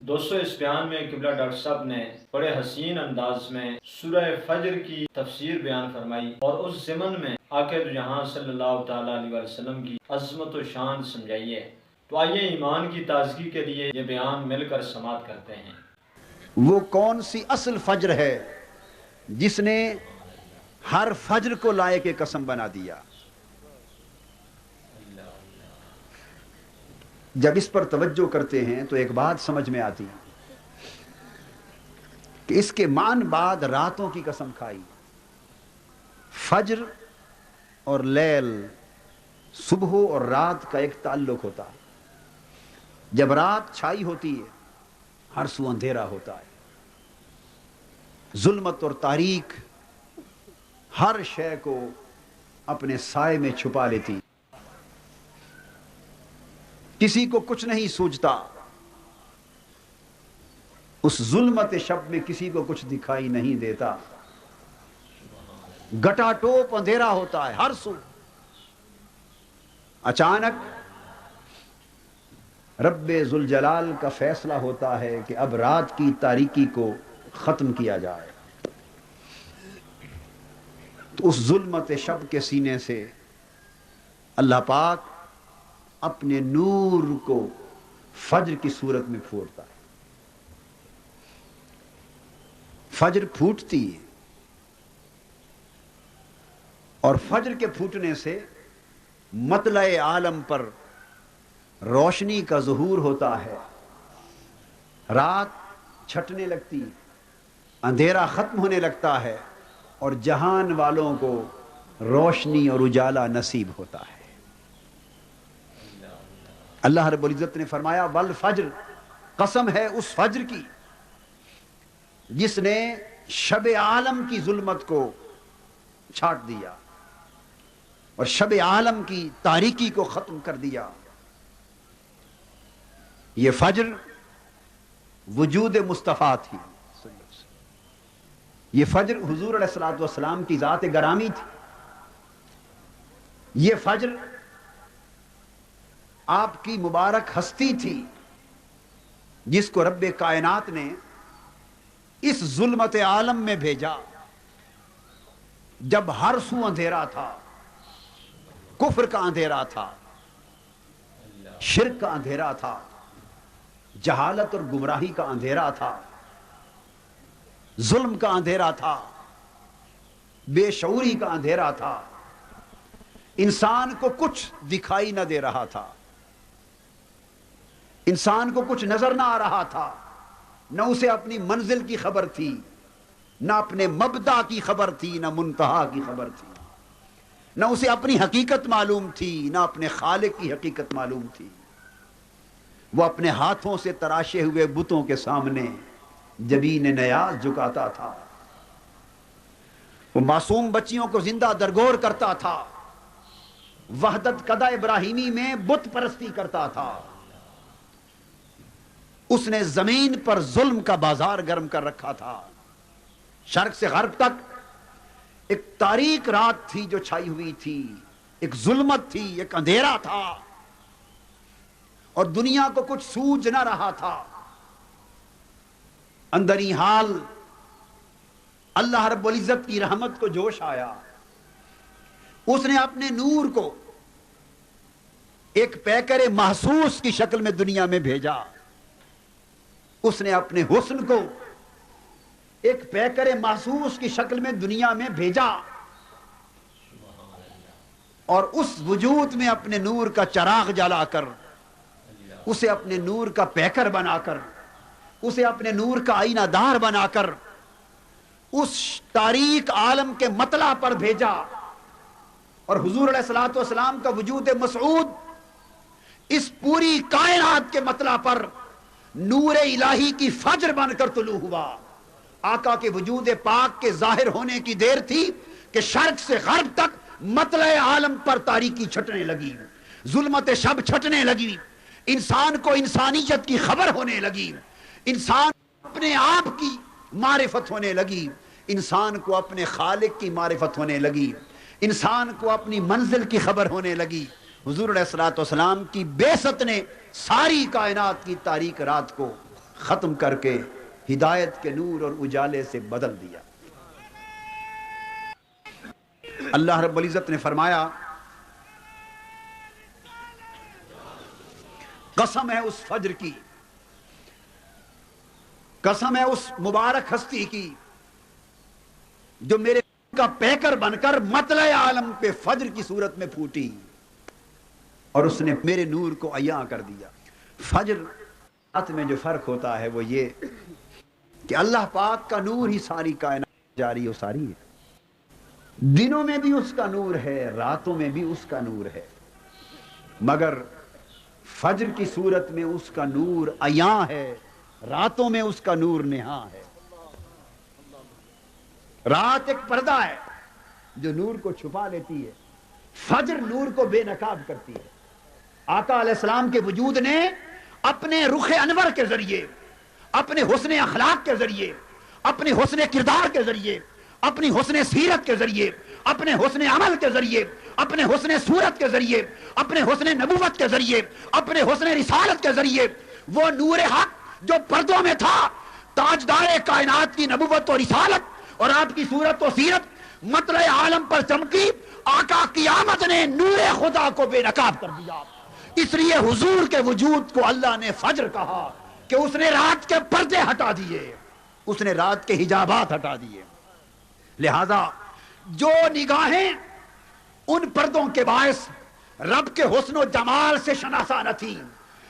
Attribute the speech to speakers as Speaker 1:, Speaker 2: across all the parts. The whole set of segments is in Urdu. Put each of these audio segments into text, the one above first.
Speaker 1: دوستو، اس بیان میں قبلہ ڈاکٹر صاحب نے بڑے حسین انداز میں سورہ فجر کی تفسیر بیان فرمائی اور اس ضمن میں آقا دو جہاں صلی اللہ تعالیٰ علیہ وسلم کی عظمت و شان سمجھائی ہے۔ تو آئیے ایمان کی تازگی کے لیے یہ بیان مل کر سماعت کرتے ہیں۔
Speaker 2: وہ کون سی اصل فجر ہے جس نے ہر فجر کو لائق قسم بنا دیا؟ جب اس پر توجہ کرتے ہیں تو ایک بات سمجھ میں آتی کہ اس کے مان بعد راتوں کی قسم کھائی۔ فجر اور لیل، صبح اور رات کا ایک تعلق ہوتا ہے۔ جب رات چھائی ہوتی ہے ہر سو اندھیرا ہوتا ہے، ظلمت اور تاریک ہر شے کو اپنے سائے میں چھپا لیتی، کسی کو کچھ نہیں سوجتا، اس ظلمت شب میں کسی کو کچھ دکھائی نہیں دیتا، گٹا ٹوپ اندھیرا ہوتا ہے ہر سو۔ اچانک رب ذوالجلال کا فیصلہ ہوتا ہے کہ اب رات کی تاریکی کو ختم کیا جائے، تو اس ظلمت شب کے سینے سے اللہ پاک اپنے نور کو فجر کی صورت میں پھوٹتا ہے۔ فجر پھوٹتی ہے اور فجر کے پھوٹنے سے مطلع عالم پر روشنی کا ظہور ہوتا ہے، رات چھٹنے لگتی، اندھیرا ختم ہونے لگتا ہے اور جہان والوں کو روشنی اور اجالا نصیب ہوتا ہے۔ اللہ رب العزت نے فرمایا والفجر، قسم ہے اس فجر کی جس نے شب عالم کی ظلمت کو چھاٹ دیا اور شب عالم کی تاریکی کو ختم کر دیا۔ یہ فجر وجود مصطفیٰ تھی، یہ فجر حضور علیہ الصلوۃ والسلام کی ذات گرامی تھی، یہ فجر آپ کی مبارک ہستی تھی جس کو رب کائنات نے اس ظلمت عالم میں بھیجا جب ہر سو اندھیرا تھا، کفر کا اندھیرا تھا، شرک کا اندھیرا تھا، جہالت اور گمراہی کا اندھیرا تھا، ظلم کا اندھیرا تھا، بے شعوری کا اندھیرا تھا، انسان کو کچھ دکھائی نہ دے رہا تھا، انسان کو کچھ نظر نہ آ رہا تھا، نہ اسے اپنی منزل کی خبر تھی، نہ اپنے مبدا کی خبر تھی، نہ منتہا کی خبر تھی، نہ اسے اپنی حقیقت معلوم تھی، نہ اپنے خالق کی حقیقت معلوم تھی۔ وہ اپنے ہاتھوں سے تراشے ہوئے بتوں کے سامنے جبین نیاز جھکاتا تھا، وہ معصوم بچیوں کو زندہ درگور کرتا تھا، وحدت قدہ ابراہیمی میں بت پرستی کرتا تھا۔ اس نے زمین پر ظلم کا بازار گرم کر رکھا تھا، شرق سے غرب تک ایک تاریک رات تھی جو چھائی ہوئی تھی، ایک ظلمت تھی، ایک اندھیرا تھا اور دنیا کو کچھ سوج نہ رہا تھا۔ اندری حال اللہ رب العزت کی رحمت کو جوش آیا، اس نے اپنے نور کو ایک پیکر محسوس کی شکل میں دنیا میں بھیجا، اس نے اپنے حسن کو ایک پیکر محسوس کی شکل میں دنیا میں بھیجا اور اس وجود میں اپنے نور کا چراغ جلا کر، اسے اپنے نور کا پیکر بنا کر، اسے اپنے نور کا آئینہ دار بنا کر اس تاریک عالم کے مطلع پر بھیجا۔ اور حضور علیہ الصلوۃ والسلام کا وجود مسعود اس پوری کائنات کے مطلع پر نور الہی کی فجر بن کر طلوع ہوا۔ آقا کے وجود پاک کے ظاہر ہونے کی دیر تھی کہ شرق سے غرب تک مطلع عالم پر تاریکی چھٹنے لگی، ظلمت شب چھٹنے لگی، انسان کو انسانیت کی خبر ہونے لگی، انسان اپنے آپ کی معرفت ہونے لگی، انسان کو اپنے خالق کی معرفت ہونے لگی، انسان کو اپنی منزل کی خبر ہونے لگی۔ حضور علیہ الصلوۃ والسلام کی بعثت نے ساری کائنات کی تاریک رات کو ختم کر کے ہدایت کے نور اور اجالے سے بدل دیا۔ اللہ رب العزت نے فرمایا قسم ہے اس فجر کی، قسم ہے اس مبارک ہستی کی جو میرے کا پیکر بن کر مطلع عالم پہ فجر کی صورت میں پھوٹی اور اس نے میرے نور کو عیاں کر دیا۔ فجر رات میں جو فرق ہوتا ہے وہ یہ کہ اللہ پاک کا نور ہی ساری کائنات جاری و ساری ہے، دنوں میں بھی اس کا نور ہے، راتوں میں بھی اس کا نور ہے، مگر فجر کی صورت میں اس کا نور عیاں ہے، راتوں میں اس کا نور نہاں ہے۔ رات ایک پردہ ہے جو نور کو چھپا لیتی ہے، فجر نور کو بے نقاب کرتی ہے۔ آقا علیہ السلام کے وجود نے اپنے رخ انور کے ذریعے، اپنے حسن اخلاق کے ذریعے، اپنے حسن کردار کے ذریعے، اپنی حسن سیرت کے ذریعے، اپنے حسن عمل کے ذریعے، اپنے حسن صورت کے ذریعے، اپنے حسن نبوت کے ذریعے، اپنے حسن رسالت کے ذریعے وہ نور حق جو پردوں میں تھا، تاجدار کائنات کی نبوت و رسالت اور آپ کی صورت و سیرت مطلع عالم پر چمکی۔ آقا کی آمد نے نور خدا کو بے نقاب کر دیا، اس لیے حضور کے وجود کو اللہ نے فجر کہا کہ اس نے رات کے پردے ہٹا دیے، اس نے رات کے حجابات ہٹا دیے۔ لہذا جو نگاہیں ان پردوں کے باعث رب کے حسن و جمال سے شناسا نہ تھی،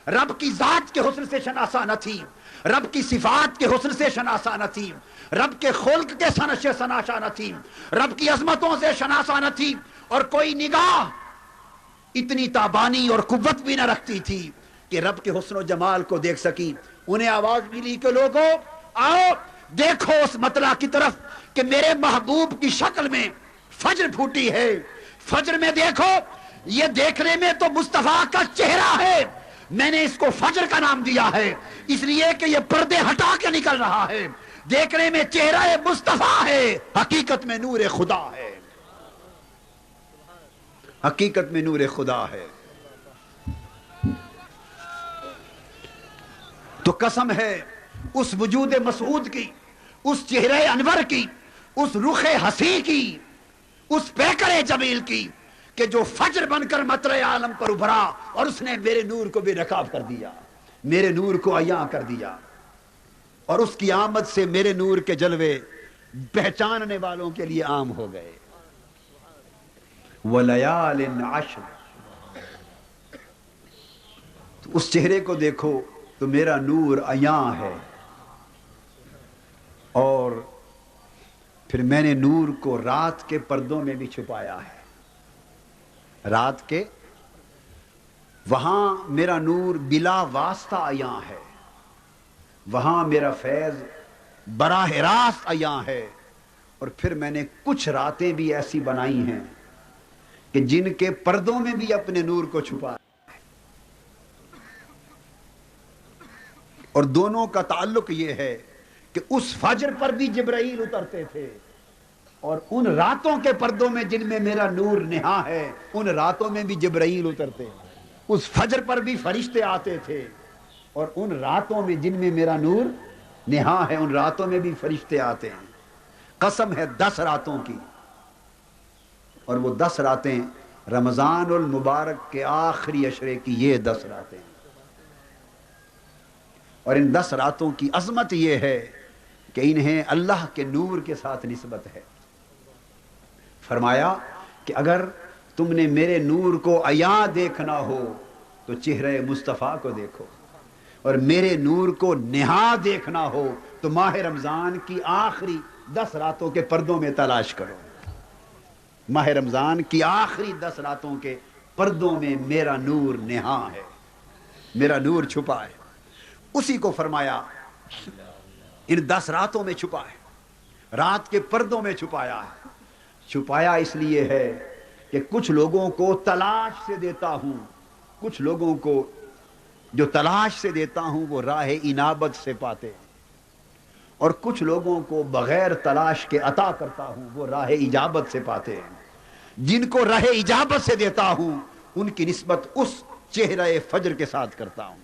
Speaker 2: رب کی ذات کے حسن سے شناسا نہ تھی، رب کی صفات کے حسن سے شناسا نہ تھی، رب کے خلق کے سنش سے شناسا نہ تھی، رب کی عظمتوں سے شناسا نہ تھی، اور کوئی نگاہ اتنی تابانی اور قوت بھی نہ رکھتی تھی کہ رب کے حسن و جمال کو دیکھ سکی۔ انہیں آواز ملی کہ لوگوں آؤ دیکھو اس مطلع کی طرف کہ میرے محبوب کی شکل میں فجر پھوٹی ہے، فجر میں دیکھو، یہ دیکھنے میں تو مصطفیٰ کا چہرہ ہے، میں نے اس کو فجر کا نام دیا ہے اس لیے کہ یہ پردے ہٹا کے نکل رہا ہے، دیکھنے میں چہرہ مصطفیٰ ہے، حقیقت میں نور خدا ہے، حقیقت میں نور خدا ہے۔ تو قسم ہے اس وجود مسعود کی، اس چہرہ انور کی، اس رخ حسی کی، اس پیکر جمیل کی کہ جو فجر بن کر مطلع عالم پر ابھرا اور اس نے میرے نور کو بے نقاب کر دیا، میرے نور کو عیاں کر دیا، اور اس کی آمد سے میرے نور کے جلوے پہچاننے والوں کے لیے عام ہو گئے۔ وَلَيَالٍ عَشْرٍ، تو اس چہرے کو دیکھو تو میرا نور عیاں ہے، اور پھر میں نے نور کو رات کے پردوں میں بھی چھپایا ہے، رات کے وہاں میرا نور بلا واسطہ عیاں ہے، وہاں میرا فیض براہ راست عیاں ہے، اور پھر میں نے کچھ راتیں بھی ایسی بنائی ہیں کہ جن کے پردوں میں بھی اپنے نور کو چھپا، اور دونوں کا تعلق یہ ہے کہ اس فجر پر بھی جبرائیل اترتے تھے، اور ان راتوں کے پردوں میں جن میں میرا نور نہاں ہے ان راتوں میں بھی جبرائیل اترتے، اس فجر پر بھی فرشتے آتے تھے، اور ان راتوں میں جن میں میرا نور نہاں ہے ان راتوں میں بھی فرشتے آتے ہیں۔ قسم ہے 10 راتوں کی، اور وہ 10 راتیں رمضان المبارک کے آخری عشرے کی، یہ 10 راتیں، اور ان 10 راتوں کی عظمت یہ ہے کہ انہیں اللہ کے نور کے ساتھ نسبت ہے۔ فرمایا کہ اگر تم نے میرے نور کو عیاں دیکھنا ہو تو چہرہ مصطفیٰ کو دیکھو، اور میرے نور کو نہاں دیکھنا ہو تو ماہ رمضان کی آخری 10 راتوں کے پردوں میں تلاش کرو، ماہ رمضان کی آخری 10 راتوں کے پردوں میں میرا نور نہاں ہے، میرا نور چھپا ہے، اسی کو فرمایا ان 10 راتوں میں چھپا ہے، رات کے پردوں میں چھپایا ہے۔ چھپایا اس لیے ہے کہ کچھ لوگوں کو تلاش سے دیتا ہوں، کچھ لوگوں کو جو تلاش سے دیتا ہوں وہ راہ انابت سے پاتے ہیں، اور کچھ لوگوں کو بغیر تلاش کے عطا کرتا ہوں وہ راہ اجابت سے پاتے ہیں۔ جن کو راہ اجابت سے دیتا ہوں ان کی نسبت اس چہرہ فجر کے ساتھ کرتا ہوں،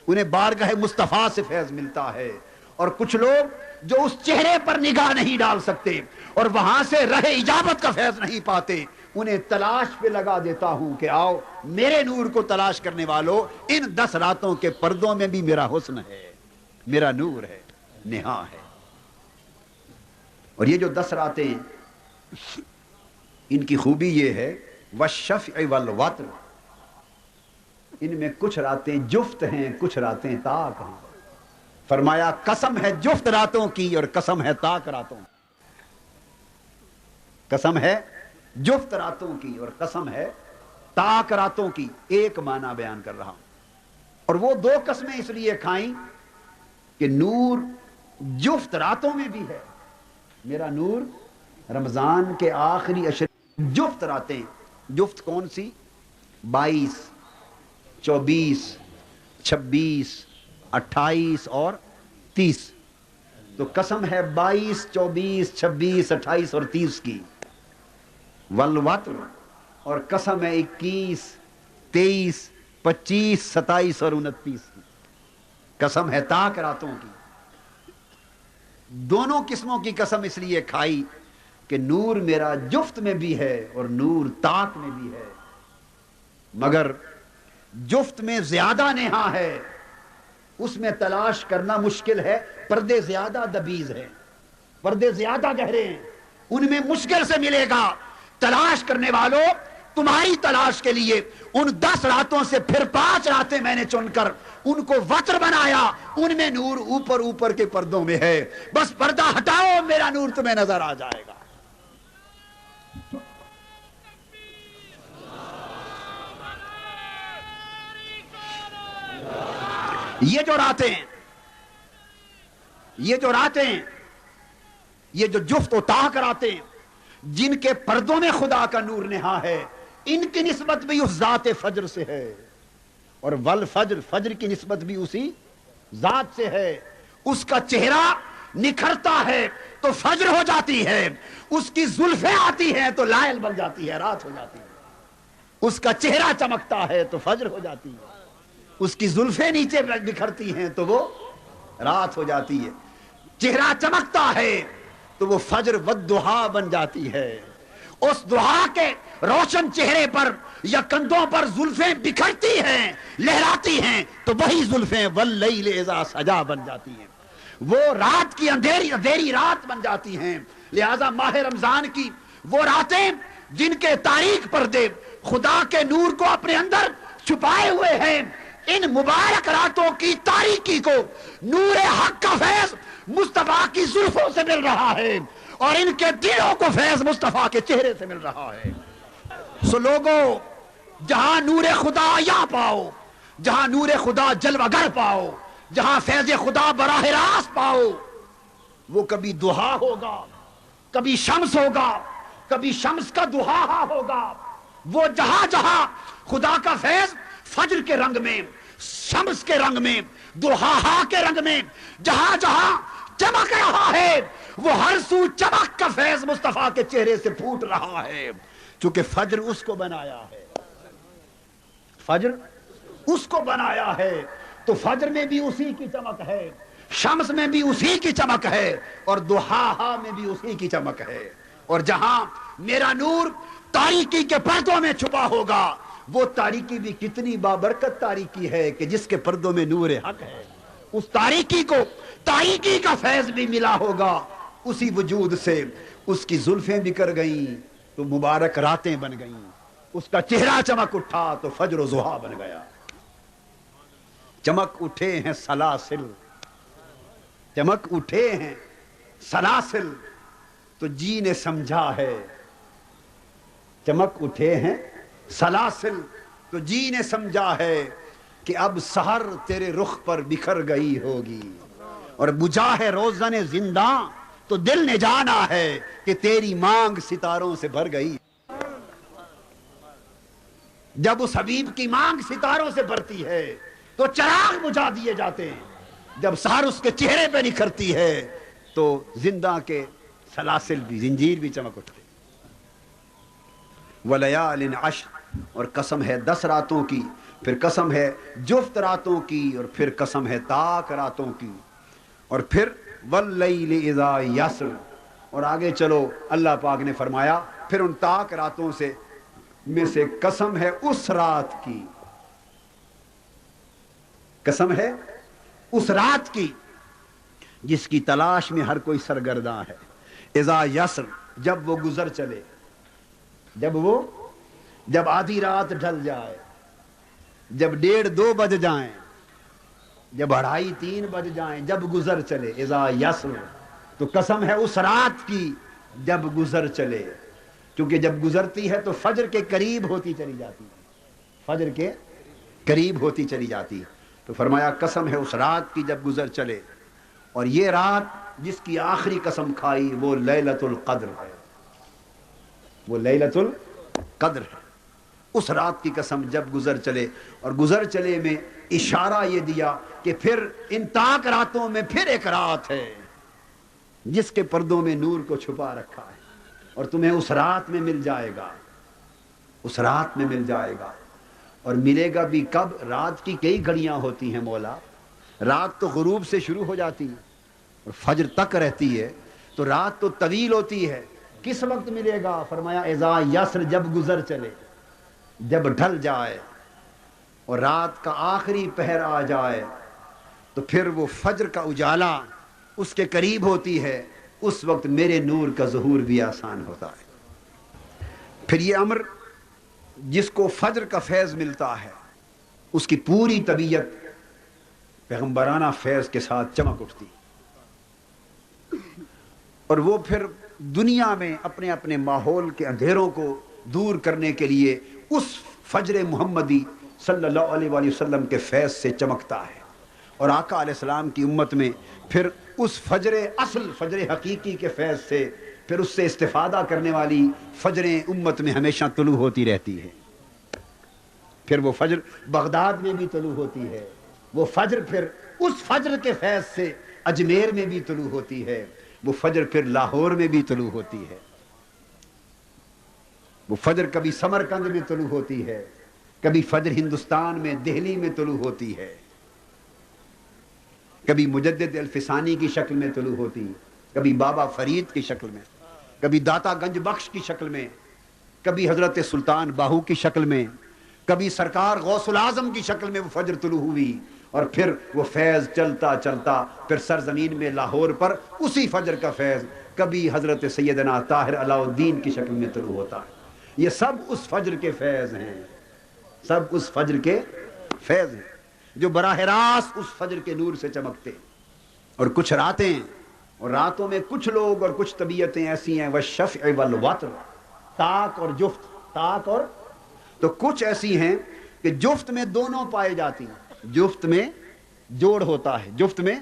Speaker 2: انہیں بارگاہ مصطفیٰ سے فیض ملتا ہے، اور کچھ لوگ جو اس چہرے پر نگاہ نہیں ڈال سکتے اور وہاں سے رہ اجابت کا فیض نہیں پاتے، انہیں تلاش پہ لگا دیتا ہوں کہ آؤ میرے نور کو تلاش کرنے والوں، ان 10 راتوں کے پردوں میں بھی میرا حسن ہے، میرا نور ہے، نہا ہے۔ اور یہ جو 10 راتیں، ان کی خوبی یہ ہے والشفع والوتر، ان میں کچھ راتیں جفت ہیں، کچھ راتیں طاق ہیں۔ فرمایا قسم ہے جفت راتوں کی اور قسم ہے طاق راتوں کی، قسم ہے جفت راتوں کی اور قسم ہے طاق راتوں کی، ایک معنی بیان کر رہا ہوں۔ اور وہ 2 قسمیں اس لیے کھائیں کہ نور جفت راتوں میں بھی ہے، میرا نور رمضان کے آخری عشر جفت راتیں، جفت کون سی؟ 22، 24، 26، 28 اور 30۔ تو قسم ہے 22، 24، 26، 28 اور 30 کی، والوتر، اور قسم ہے 21، 23، 25، 27 اور 29 کی، قسم ہے طاق راتوں کی۔ دونوں قسموں کی قسم اس لیے کھائی کہ نور میرا جفت میں بھی ہے اور نور طاق میں بھی ہے، مگر جفت میں زیادہ نہا ہے، اس میں تلاش کرنا مشکل ہے، پردے زیادہ دبیز ہیں، پردے زیادہ گہرے ہیں، ان میں مشکل سے ملے گا۔ تلاش کرنے والوں، تمہاری تلاش کے لیے ان 10 راتوں سے پھر 5 راتیں میں نے چن کر ان کو وتر بنایا، ان میں نور اوپر اوپر کے پردوں میں ہے، بس پردہ ہٹاؤ میرا نور تمہیں نظر آ جائے گا۔ یہ جو راتیں، یہ جو جفت و طاق راتیں جن کے پردوں میں خدا کا نور نہا ہے، ان کی نسبت بھی اس ذات فجر سے ہے، اور والفجر، فجر کی نسبت بھی اسی ذات سے ہے۔ اس کا چہرہ نکھرتا ہے تو فجر ہو جاتی ہے، اس کی زلفیں آتی ہیں تو لائل بن جاتی ہے، رات ہو جاتی ہے۔ اس کا چہرہ چمکتا ہے تو فجر ہو جاتی ہے، اس کی زلفیں نیچے بکھرتی ہیں تو وہ رات ہو جاتی ہے۔ چہرہ چمکتا ہے تو وہ فجر والضحیٰ بن جاتی ہے۔ اس ضحیٰ کے روشن چہرے پر یا کندھوں پر زلفیں بکھرتی ہیں، لہراتی ہیں، تو وہی زلفیں واللیل اذا سجا بن جاتی ہیں، وہ رات کی اندھیری رات بن جاتی ہیں۔ لہذا ماہ رمضان کی وہ راتیں جن کے تاریک پردے خدا کے نور کو اپنے اندر چھپائے ہوئے ہیں، ان مبارک راتوں کی تاریکی کو نور حق کا فیض مصطفیٰ کی زلفوں سے مل رہا ہے، اور ان کے دلوں کو فیض مصطفیٰ کے چہرے سے مل رہا ہے۔ سو لوگو، جہاں نور خدا یا پاؤ، جہاں نور خدا جلوہ گر پاؤ، جہاں فیض خدا براہ راست پاؤ، وہ کبھی دہا ہوگا، کبھی شمس ہوگا، کبھی شمس کا دہا ہوگا۔ وہ جہاں جہاں خدا کا فیض فجر کے رنگ میں، شمس کے رنگ میں، دہا کے رنگ میں جہاں جہاں چمک رہا ہے، وہ ہر سو چمک کا فیض مصطفیٰ کے چہرے سے پھوٹ رہا ہے، چونکہ فجر اس کو بنایا ہے، فجر اس کو بنایا ہے، تو فجر میں بھی اسی کی چمک ہے، شمس میں بھی اسی کی چمک ہے، اور دہا میں بھی اسی کی چمک ہے۔ اور جہاں میرا نور تاریکی کے پردوں میں چھپا ہوگا، وہ تاریکی بھی کتنی بابرکت تاریکی ہے کہ جس کے پردوں میں نور حق ہے، اس تاریکی کو تاریکی کا فیض بھی ملا ہوگا، اسی وجود سے اس کی زلفیں بکھر گئیں تو مبارک راتیں بن گئیں، اس کا چہرہ چمک اٹھا تو فجر و ضحیٰ بن گیا۔ چمک اٹھے ہیں سلاسل، چمک اٹھے ہیں سلاسل، تو جی نے سمجھا ہے، چمک اٹھے ہیں سلاسل، تو جی نے سمجھا ہے کہ اب سحر تیرے رخ پر بکھر گئی ہوگی، اور بجھا ہے روزن زنداں تو دل نے جانا ہے کہ تیری مانگ ستاروں سے بھر گئی۔ جب اس حبیب کی مانگ ستاروں سے بھرتی ہے تو چراغ بجھا دیے جاتے ہیں، جب سحر اس کے چہرے پہ نکھرتی ہے تو زندہ کے سلاسل بھی، زنجیر بھی چمک اٹھتے۔ وَلَيَالٍ عَشْرٍ، اور قسم ہے 10 راتوں کی، پھر قسم ہے جفت راتوں کی، اور پھر قسم ہے تاک راتوں کی، اور پھر واللیل اذا یسر، اور آگے چلو اللہ پاک نے فرمایا پھر ان تاک راتوں سے میں سے قسم ہے اس رات کی، قسم ہے اس رات کی جس کی تلاش میں ہر کوئی سرگرداں ہے، اذا یسر، جب وہ گزر چلے، جب آدھی رات ڈھل جائے، جب 1:30-2 بج جائیں، جب 2:30-3 بج جائیں، جب گزر چلے، اذا یسر، تو قسم ہے اس رات کی جب گزر چلے، کیونکہ جب گزرتی ہے تو فجر کے قریب ہوتی چلی جاتی ہے، فجر کے قریب ہوتی چلی جاتی ہے، تو فرمایا قسم ہے اس رات کی جب گزر چلے، اور یہ رات جس کی آخری قسم کھائی وہ لیلۃ القدر ہے، وہ لیلۃ القدر ہے، اس رات کی قسم جب گزر چلے، اور گزر چلے میں اشارہ یہ دیا کہ پھر ان تاک راتوں میں پھر ایک رات ہے جس کے پردوں میں نور کو چھپا رکھا ہے، اور تمہیں اس رات میں مل جائے گا، اس رات میں مل جائے گا، اور ملے گا بھی کب؟ رات کی کئی گھڑیاں ہوتی ہیں مولا، رات تو غروب سے شروع ہو جاتی ہے اور فجر تک رہتی ہے، تو رات تو طویل ہوتی ہے، کس وقت ملے گا؟ فرمایا اذا یسر، جب گزر چلے، جب ڈھل جائے اور رات کا آخری پہر آ جائے، تو پھر وہ فجر کا اجالا اس کے قریب ہوتی ہے، اس وقت میرے نور کا ظہور بھی آسان ہوتا ہے۔ پھر یہ امر جس کو فجر کا فیض ملتا ہے اس کی پوری طبیعت پیغمبرانہ فیض کے ساتھ چمک اٹھتی، اور وہ پھر دنیا میں اپنے اپنے ماحول کے اندھیروں کو دور کرنے کے لیے اس فجر محمدی صلی اللہ علیہ وآلہ وسلم کے فیض سے چمکتا ہے، اور آقا علیہ السلام کی امت میں پھر اس فجر اصل، فجر حقیقی کے فیض سے پھر اس سے استفادہ کرنے والی فجریں امت میں ہمیشہ طلوع ہوتی رہتی ہے، پھر وہ فجر بغداد میں بھی طلوع ہوتی ہے، وہ فجر پھر اس فجر کے فیض سے اجمیر میں بھی طلوع ہوتی ہے، وہ فجر پھر لاہور میں بھی طلوع ہوتی ہے، وہ فجر کبھی سمرقند میں طلوع ہوتی ہے، کبھی فجر ہندوستان میں دہلی میں طلوع ہوتی ہے، کبھی مجدد الفسانی کی شکل میں طلوع ہوتی ہے، کبھی بابا فرید کی شکل میں، کبھی داتا گنج بخش کی شکل میں، کبھی حضرت سلطان باہو کی شکل میں، کبھی سرکار غوث العظم کی شکل میں وہ فجر طلوع ہوئی، اور پھر وہ فیض چلتا چلتا پھر سرزمین میں لاہور پر اسی فجر کا فیض کبھی حضرت سیدنا طاہر علاء الدین کی شکل میں طلوع ہوتا ہے۔ یہ سب اس فجر کے فیض ہیں، سب اس فجر کے فیض ہیں جو براہ راست اس فجر کے نور سے چمکتے، اور کچھ راتیں، اور راتوں میں کچھ لوگ اور کچھ طبیعتیں ایسی ہیں، والشفع والوتر، تاک اور جفت، تاک اور، تو کچھ ایسی ہیں کہ جفت میں دونوں پائے جاتی ہیں، جفت میں جوڑ ہوتا ہے، جفت میں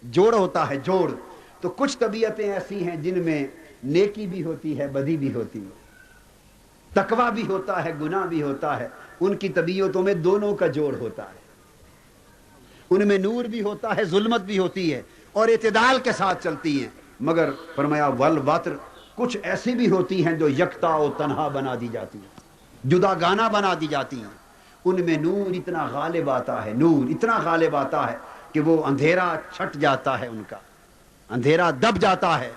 Speaker 2: جوڑ ہوتا ہے، جوڑ، تو کچھ طبیعتیں ایسی ہیں جن میں نیکی بھی ہوتی ہے، بدی بھی ہوتی ہے، تقویٰ بھی ہوتا ہے، گناہ بھی ہوتا ہے، ان کی طبیعتوں میں دونوں کا جوڑ ہوتا ہے، ان میں نور بھی ہوتا ہے، ظلمت بھی ہوتی ہے، اور اعتدال کے ساتھ چلتی ہیں، مگر فرمایا والوتر، کچھ ایسی بھی ہوتی ہیں جو یکتا و تنہا بنا دی جاتی ہیں، جدا گانا بنا دی جاتی ہیں، ان میں نور اتنا غالب آتا ہے، نور اتنا غالب آتا ہے کہ وہ اندھیرا چھٹ جاتا ہے، ان کا اندھیرا دب جاتا ہے،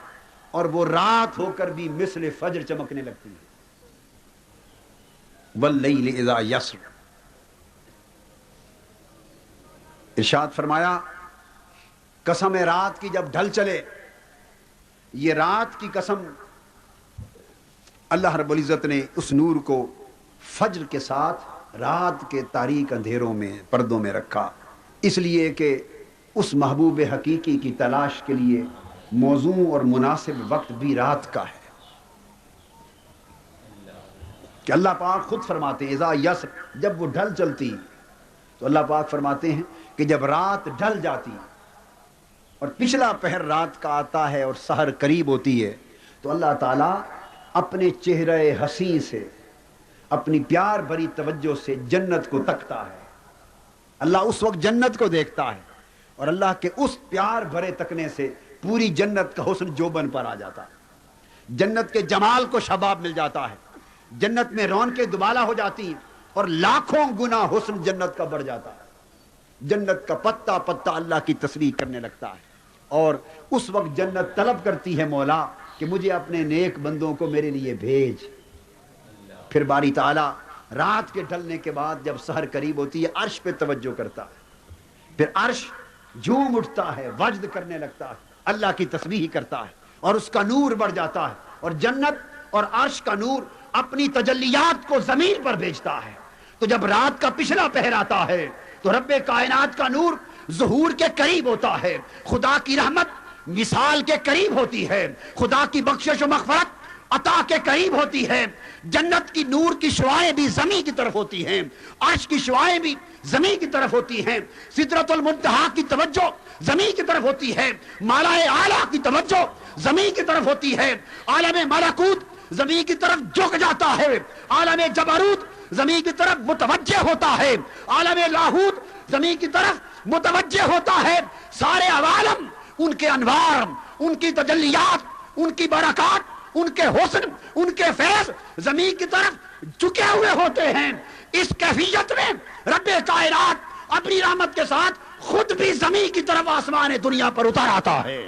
Speaker 2: اور وہ رات ہو کر بھی مثل فجر چمکنے لگتی ہے۔ واللیل اذا یسر، ارشاد فرمایا قسم ہے رات کی جب ڈھل چلے، یہ رات کی قسم اللہ رب العزت نے اس نور کو فجر کے ساتھ رات کے تاریک اندھیروں میں پردوں میں رکھا، اس لیے کہ اس محبوب حقیقی کی تلاش کے لیے موزوں اور مناسب وقت بھی رات کا ہے، کہ اللہ پاک خود فرماتے ہیں اذا یسر، جب وہ ڈھل چلتی، تو اللہ پاک فرماتے ہیں کہ جب رات ڈھل جاتی اور پچھلا پہر رات کا آتا ہے اور سحر قریب ہوتی ہے، تو اللہ تعالیٰ اپنے چہرہ حسین سے، اپنی پیار بھری توجہ سے جنت کو تکتا ہے، اللہ اس وقت جنت کو دیکھتا ہے، اور اللہ کے اس پیار بھرے تکنے سے پوری جنت کا حسن جوبن پر آ جاتا ہے، جنت کے جمال کو شباب مل جاتا ہے، جنت میں رونقیں دوبالا ہو جاتی ہیں، اور لاکھوں گنا حسن جنت کا بڑھ جاتا ہے، جنت کا پتا پتا اللہ کی تسبیح کرنے لگتا ہے، اور اس وقت جنت طلب کرتی ہے مولا کہ مجھے اپنے نیک بندوں کو میرے لیے بھیج۔ پھر باری تعالیٰ رات کے ڈھلنے کے بعد جب سحر قریب ہوتی ہے عرش پہ توجہ کرتا ہے، پھر عرش جھوم اٹھتا ہے، وجد کرنے لگتا ہے، اللہ کی تسبیح کرتا ہے، اور اس کا نور بڑھ جاتا ہے، اور جنت اور عرش کا نور اپنی تجلیات کو زمین پر بھیجتا ہے۔ تو جب رات کا پچھلا پہر آتا ہے تو رب کائنات کا نور ظہور کے قریب ہوتا ہے، خدا کی رحمت مثال کے قریب ہوتی ہے، خدا کی بخشش و مغفرت عطا کے قریب ہوتی ہے، جنت کی نور کی شعائیں بھی زمین کی طرف ہوتی ہیں، عرش کی شعائیں بھی زمین کی طرف ہوتی ہیں، سدرۃ المنتہا کی توجہ زمین کی طرف ہوتی ہے، مالائے اعلیٰ کی توجہ زمین کی طرف ہوتی ہے، عالم ملکوت زمین کی طرف جھک جاتا ہے، عالم جبروت زمین کی طرف متوجہ ہوتا ہے، عالم لاہوت زمین کی طرف متوجہ ہوتا ہے، سارے عوالم ان کے انوار، ان کی تجلیات، ان کی برکات، ان کے حسن، ان کے فیض زمین کی طرف جھکے ہوئے ہوتے ہیں۔ اس کیفیت میں رب کائنات اپنی رحمت کے ساتھ خود بھی زمین کی طرف آسمان دنیا پر اتر آتا ہے۔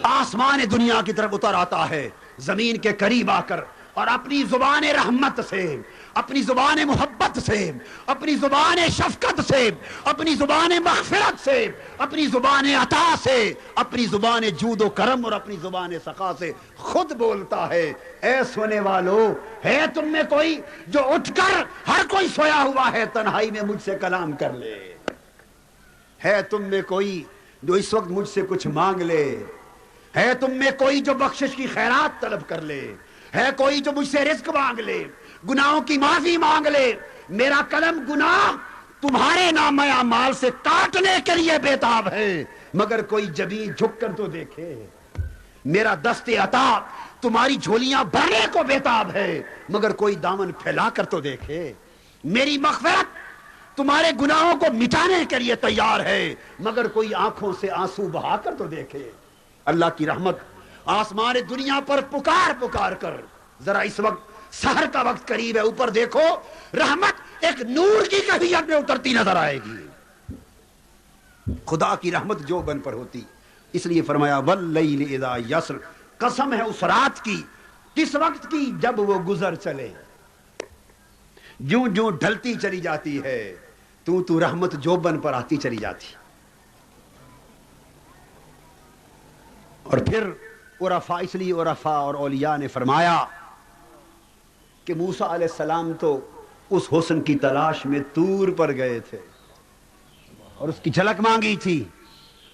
Speaker 2: آسمان دنیا کی طرف اتر آتا ہے، زمین کے قریب آ کر، اور اپنی زبان رحمت سے، اپنی زبان محبت سے، اپنی زبان شفقت سے، اپنی زبان مغفرت سے، اپنی زبان عطا سے، اپنی زبان جود و کرم اور اپنی زبان سخا سے خود بولتا ہے، اے سونے والو، ہے تم میں کوئی جو اٹھ کر، ہر کوئی سویا ہوا ہے تنہائی میں مجھ سے کلام کر لے؟ ہے تم میں کوئی جو اس وقت مجھ سے کچھ مانگ لے؟ ہے تم میں کوئی جو بخشش کی خیرات طلب کر لے؟ ہے کوئی جو مجھ سے رزق مانگ لے، گناہوں کی معافی مانگ لے؟ میرا قلم گناہ تمہارے نام اعمال سے کاٹنے کے لیے بےتاب ہے، مگر کوئی جبین جھک کر تو دیکھے۔ میرا دست عطا تمہاری جھولیاں بھرنے کو بےتاب ہے، مگر کوئی دامن پھیلا کر تو دیکھے۔ میری مغفرت تمہارے گناہوں کو مٹانے کے لیے تیار ہے، مگر کوئی آنکھوں سے آنسو بہا کر تو دیکھے۔ اللہ کی رحمت آسمان دنیا پر پکار پکار کر، ذرا اس وقت سحر کا وقت قریب ہے، اوپر دیکھو، رحمت ایک نور کی کیفیت میں اترتی نظر آئے گی۔ خدا کی رحمت جو بن پر ہوتی، اس لیے فرمایا واللیل اذا یسر، قسم ہے اس رات کی، کس وقت کی؟ جب وہ گزر چلے، جوں جوں ڈھلتی چلی جاتی ہے تو رحمت جو بن پر آتی چلی جاتی۔ اور پھر عرفاء، اس لیے عرفاء اور اولیاء نے فرمایا کہ موسیٰ علیہ السلام تو اس حسن کی تلاش میں طور پر گئے تھے اور اس کی جھلک مانگی تھی،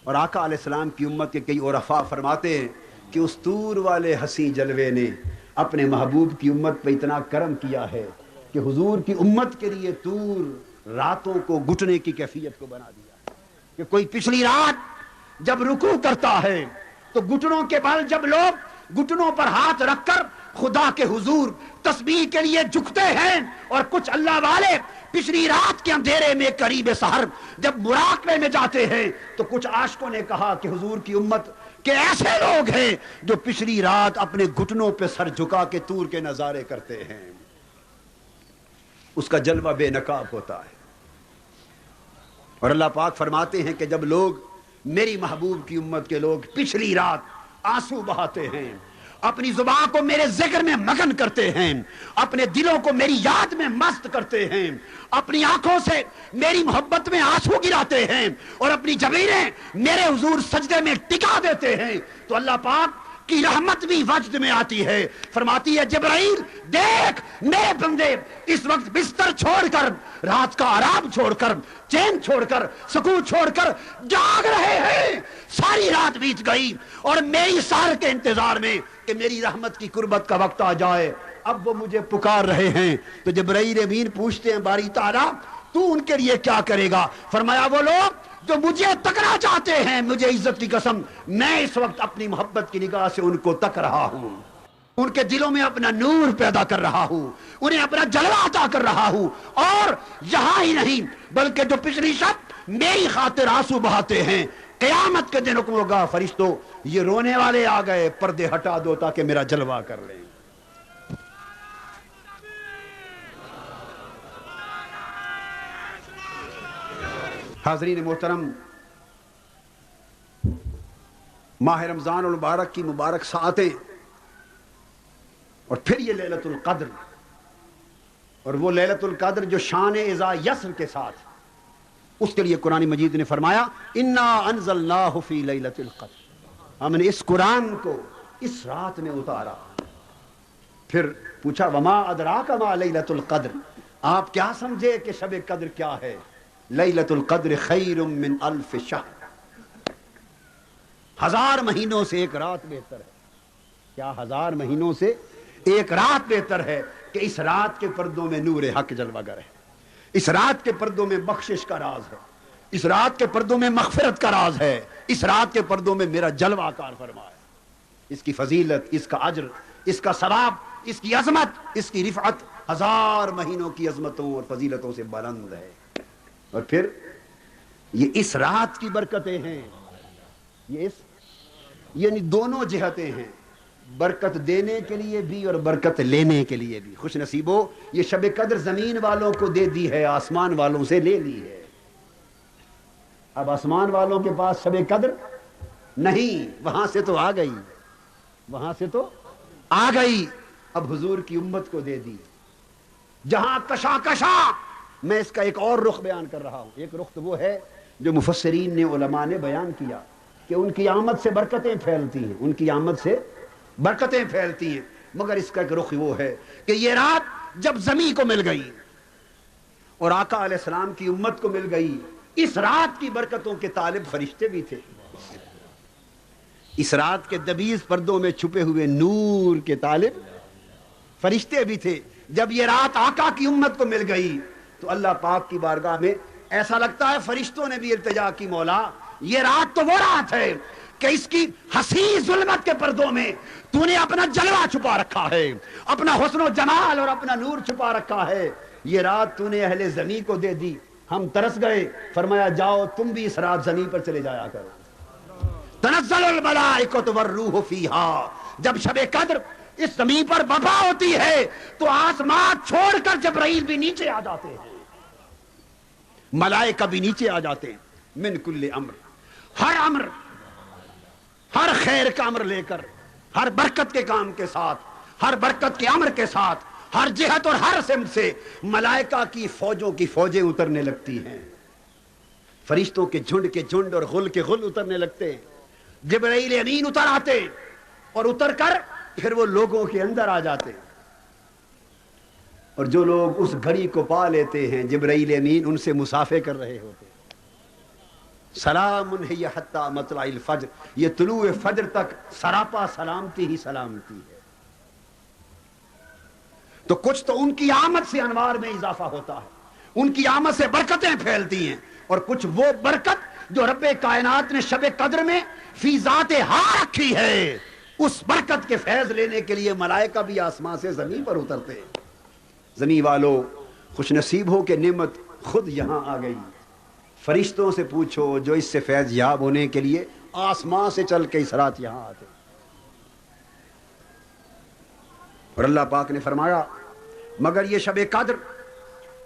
Speaker 2: اور آقا علیہ السلام کی امت کے کئی عرفاء فرماتے ہیں کہ اس طور والے حسین جلوے نے اپنے محبوب کی امت پہ اتنا کرم کیا ہے کہ حضور کی امت کے لیے طور راتوں کو گھٹنے کی کیفیت کو بنا دیا، کہ کوئی پچھلی رات جب رکوع کرتا ہے تو گھٹنوں کے بل جب لوگ گھٹنوں پر ہاتھ رکھ کر خدا کے حضور تسبیح کے لیے جھکتے ہیں، اور کچھ اللہ والے پچھلی رات کے اندھیرے میں قریب سحر جب مراقبے میں جاتے ہیں، تو کچھ عاشقوں نے کہا کہ حضور کی امت کے ایسے لوگ ہیں جو پچھلی رات اپنے گھٹنوں پہ سر جھکا کے طور کے نظارے کرتے ہیں۔ اس کا جلوہ بے نقاب ہوتا ہے، اور اللہ پاک فرماتے ہیں کہ جب لوگ، میری محبوب کی امت کے لوگ، پچھلی رات آنسو بہاتے ہیں، اپنی زبان کو میرے ذکر میں مگن کرتے ہیں، اپنے دلوں کو میری یاد میں مست کرتے ہیں، اپنی آنکھوں سے میری محبت میں آنسو گراتے ہیں، اور اپنی جبینیں میرے حضور سجدے میں ٹکا دیتے ہیں، تو اللہ پاک کی رحمت بھی وجد میں آتی ہے، فرماتی ہے جبرائیل دیکھ میرے بندے اس وقت بستر چھوڑ کر، رات کا آرام چھوڑ کر، چین چھوڑ کر، سکون چھوڑ کر جاگ رہے ہیں، ساری رات بیت گئی اور میری سحر کے انتظار میں کہ میری رحمت کی قربت کا وقت آ جائے، اب وہ مجھے پکار رہے ہیں۔ تو جبرائیل امین پوچھتے ہیں باری تعالیٰ تو ان کے لیے کیا کرے گا؟ فرمایا وہ لوگ جو مجھے تکنا چاہتے ہیں، مجھے عزت کی قسم میں اس وقت اپنی محبت کی نگاہ سے ان کو تک رہا ہوں، ان کے دلوں میں اپنا نور پیدا کر رہا ہوں، انہیں اپنا جلوہ عطا کر رہا ہوں، اور یہاں ہی نہیں بلکہ جو پچھلی شب میری خاطر آنسو بہاتے ہیں، قیامت کے دن حکم ہوگا فرشتوں یہ رونے والے آ گئے، پردے ہٹا دو تاکہ میرا جلوہ کر لیں۔ حاضرین محترم، ماہ رمضان المبارک کی مبارک ساعتیں اور پھر یہ لیلۃ القدر، اور وہ لیلۃ القدر جو شان اذا یسر کے ساتھ، اس کے لیے قرآن مجید نے فرمایا انا انزلناہ فی لیلۃ القدر، ہم نے اس قرآن کو اس رات میں اتارا۔ پھر پوچھا وما ادراک ما لیلۃ القدر، آپ کیا سمجھے کہ شب قدر کیا ہے؟ لیلۃ القدر خیر من الف شہر، 1000 مہینوں سے ایک رات بہتر ہے۔ کیا 1000 مہینوں سے ایک رات بہتر ہے کہ اس رات کے پردوں میں نور حق جلوہ گر ہے، اس رات کے پردوں میں بخشش کا راز ہے، اس رات کے پردوں میں مغفرت کا راز ہے، اس رات کے پردوں میں میرا جلوہ کار فرما ہے۔ اس کی فضیلت، اس کا اجر، اس کا ثواب، اس کی عظمت، اس کی رفعت 1000 مہینوں کی عظمتوں اور فضیلتوں سے بلند ہے۔ اور پھر یہ اس رات کی برکتیں ہیں، یہ یعنی دونوں جہتیں ہیں، برکت دینے کے لیے بھی اور برکت لینے کے لیے بھی۔ خوش نصیبو، یہ شب قدر زمین والوں کو دے دی ہے، آسمان والوں سے لے لی ہے۔ اب آسمان والوں کے پاس شب قدر نہیں، وہاں سے تو آ گئی، وہاں سے تو آ گئی، اب حضور کی امت کو دے دی۔ جہاں کشاں میں اس کا ایک اور رخ بیان کر رہا ہوں۔ ایک رخ تو وہ ہے جو مفسرین نے، علماء نے بیان کیا کہ ان کی آمد سے برکتیں پھیلتی ہیں، ان کی آمد سے برکتیں پھیلتی ہیں، مگر اس کا ایک رخ وہ ہے کہ یہ رات جب زمین کو مل گئی اور آقا علیہ السلام کی امت کو مل گئی، اس رات کی برکتوں کے طالب فرشتے بھی تھے، اس رات کے دبیز پردوں میں چھپے ہوئے نور کے طالب فرشتے بھی تھے۔ جب یہ رات آقا کی امت کو مل گئی تو اللہ پاک کی بارگاہ میں ایسا لگتا ہے فرشتوں نے بھی التجا کی، مولا یہ رات تو وہ رات ہے کہ اس کی حسین ظلمت کے پردوں میں تو نے اپنا جلوہ چھپا رکھا ہے، اپنا حسن و جمال اور اپنا نور چھپا رکھا ہے، یہ رات تو نے اہل زمین کو دے دی۔ ہم ترس گئے، فرمایا جاؤ تم بھی اس رات زمین پر چلے جایا کرو۔ تنزل الملائکۃ والروح فیہا، جب شب قدر اس زمین پر برپا ہوتی ہے تو آسمان چھوڑ کر جبرائیل بھی نیچے آ جاتے ہیں، ملائکہ بھی نیچے آ جاتے ہیں، من کل امر، ہر خیر کا امر لے کر، ہر برکت کے کام کے ساتھ، ہر برکت کے امر کے ساتھ، ہر جہت اور ہر سمت سے ملائکہ کی فوجوں کی فوجیں اترنے لگتی ہیں، فرشتوں کے جھنڈ اور غل کے غل اترنے لگتے ہیں، جبرائیل امین اتر آتے اور اتر کر پھر وہ لوگوں کے اندر آ جاتے ہیں، اور جو لوگ اس گھڑی کو پا لیتے ہیں جبرائیل امین ان سے مصافحہ کر رہے ہوتے ہیں، سلام ہی حتی مطلع الفجر، یہ طلوع فجر تک سراپا سلامتی ہی سلامتی ہے۔ تو کچھ تو ان کی آمد سے انوار میں اضافہ ہوتا ہے، ان کی آمد سے برکتیں پھیلتی ہیں، اور کچھ وہ برکت جو رب کائنات نے شب قدر میں فی ذات ہاں رکھی ہے، اس برکت کے فیض لینے کے لیے ملائکہ بھی آسمان سے زمین پر اترتے ہیں۔ زمین والو خوش نصیب ہو کہ نعمت خود یہاں آ گئی، فرشتوں سے پوچھو جو اس سے فیض یاب ہونے کے لیے آسمان سے چل کے اس رات یہاں آتے۔ اور اللہ پاک نے فرمایا مگر یہ شب قدر،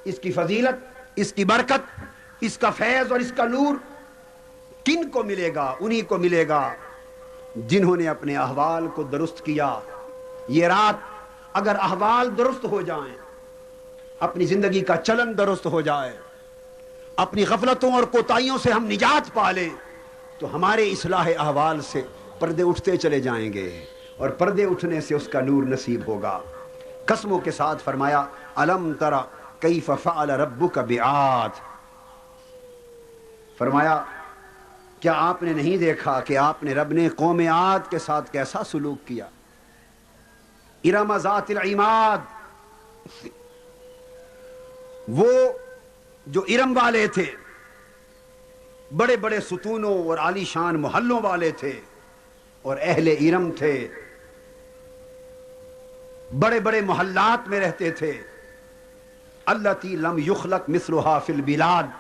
Speaker 2: اس کی فضیلت، اس کی برکت، اس کا فیض اور اس کا نور کن کو ملے گا؟ انہی کو ملے گا جنہوں نے اپنے احوال کو درست کیا۔ یہ رات اگر احوال درست ہو جائیں، اپنی زندگی کا چلن درست ہو جائے، اپنی غفلتوں اور کوتاہیوں سے ہم نجات پا لیں، تو ہمارے اصلاح احوال سے پردے اٹھتے چلے جائیں گے، اور پردے اٹھنے سے اس کا نور نصیب ہوگا۔ قسموں کے ساتھ فرمایا الم تری کیف فعل ربک بعاد، فرمایا کیا آپ نے نہیں دیکھا کہ آپ نے رب نے قوم عاد کے ساتھ کیسا سلوک کیا؟ ارم ذات العماد، وہ جو ارم والے تھے، بڑے بڑے ستونوں اور عالی شان محلوں والے تھے، اور اہل ارم تھے، بڑے بڑے محلات میں رہتے تھے، التی لم یخلق مثلها فی البلاد،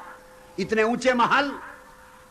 Speaker 2: اتنے اونچے محل،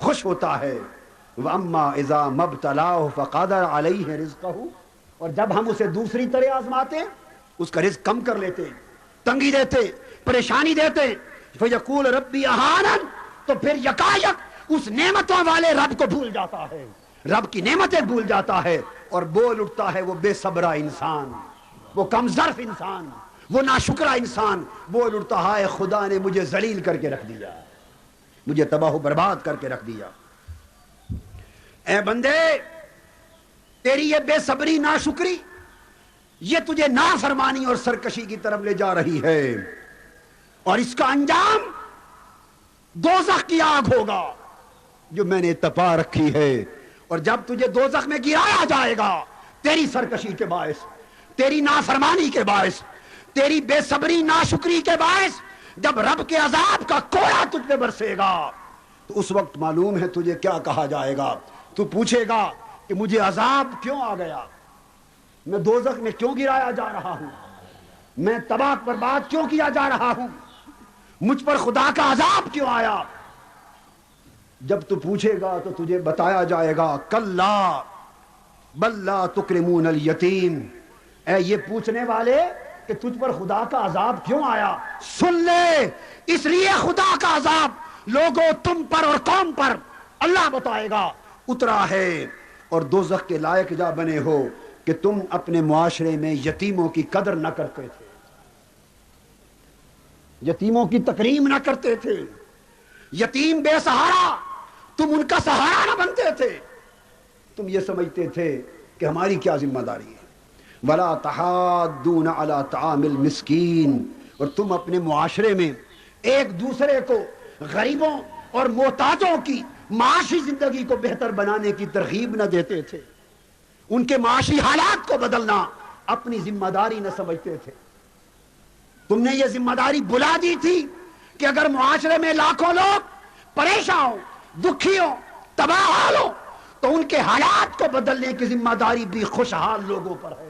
Speaker 2: خوش ہوتا ہے. وَأَمَّا إِذَا مَبْتَلَاهُ فَقَدَرَ عَلَيْهِ رِزْقَهُ، اور جب ہم اسے دوسری طرح آزماتے اس کا رزق کم کر لیتے، تنگی دیتے، پریشانی دیتے. فَيَقُولُ رَبِّي أَهَانَنِ، تو پھر یکایک اس نعمتوں والے رب کو بھول جاتا ہے، رب کی نعمتیں بھول جاتا ہے اور بول اٹھتا ہے وہ بے صبرہ انسان، وہ کم ظرف انسان، وہ ناشکرہ انسان. بول اٹھتا ہے خدا نے مجھے ذلیل کر کے رکھ دیا، مجھے تباہ و برباد کر کے رکھ دیا. اے بندے، تیری یہ بے صبری ناشکری یہ تجھے نافرمانی اور سرکشی کی طرف لے جا رہی ہے، اور اس کا انجام دوزخ کی آگ ہوگا جو میں نے تپا رکھی ہے. اور جب تجھے دوزخ میں گرایا جائے گا تیری سرکشی کے باعث، تیری نافرمانی کے باعث، تیری بے صبری ناشکری کے باعث، جب رب کے عذاب کا کوڑا تجھ پہ برسے گا تو اس وقت معلوم ہے تجھے کیا کہا جائے گا. تو پوچھے گا کہ مجھے عذاب کیوں آ گیا، میں دوزخ میں کیوں گرایا جا رہا ہوں، میں تباہ برباد کیوں کیا جا رہا ہوں، مجھ پر خدا کا عذاب کیوں آیا. جب تو پوچھے گا تو تجھے بتایا جائے گا کلا بل لا تکرمون الیتیم. اے یہ پوچھنے والے کہ تجھ پر خدا کا عذاب کیوں آیا، سن لے، اس لیے خدا کا عذاب لوگوں تم پر اور قوم پر اللہ بتائے گا اترا ہے. اور دوزخ کے لائق جا بنے ہو کہ تم اپنے معاشرے میں یتیموں کی قدر نہ کرتے تھے، یتیموں کی تکریم نہ کرتے تھے. یتیم بے سہارا، تم ان کا سہارا نہ بنتے تھے. تم یہ سمجھتے تھے کہ ہماری کیا ذمہ داری ہے. وَلَا تَحَاضُّونَ عَلَىٰ طَعَامِ الْمِسْكِينِ، اور تم اپنے معاشرے میں ایک دوسرے کو غریبوں اور محتاجوں کی معاشی زندگی کو بہتر بنانے کی ترغیب نہ دیتے تھے. ان کے معاشی حالات کو بدلنا اپنی ذمہ داری نہ سمجھتے تھے. تم نے یہ ذمہ داری بلا دی تھی کہ اگر معاشرے میں لاکھوں لوگ پریشان ہوں، دکھی ہوں، تباہ حال ہوں، تو ان کے حالات کو بدلنے کی ذمہ داری بھی خوشحال لوگوں پر ہے.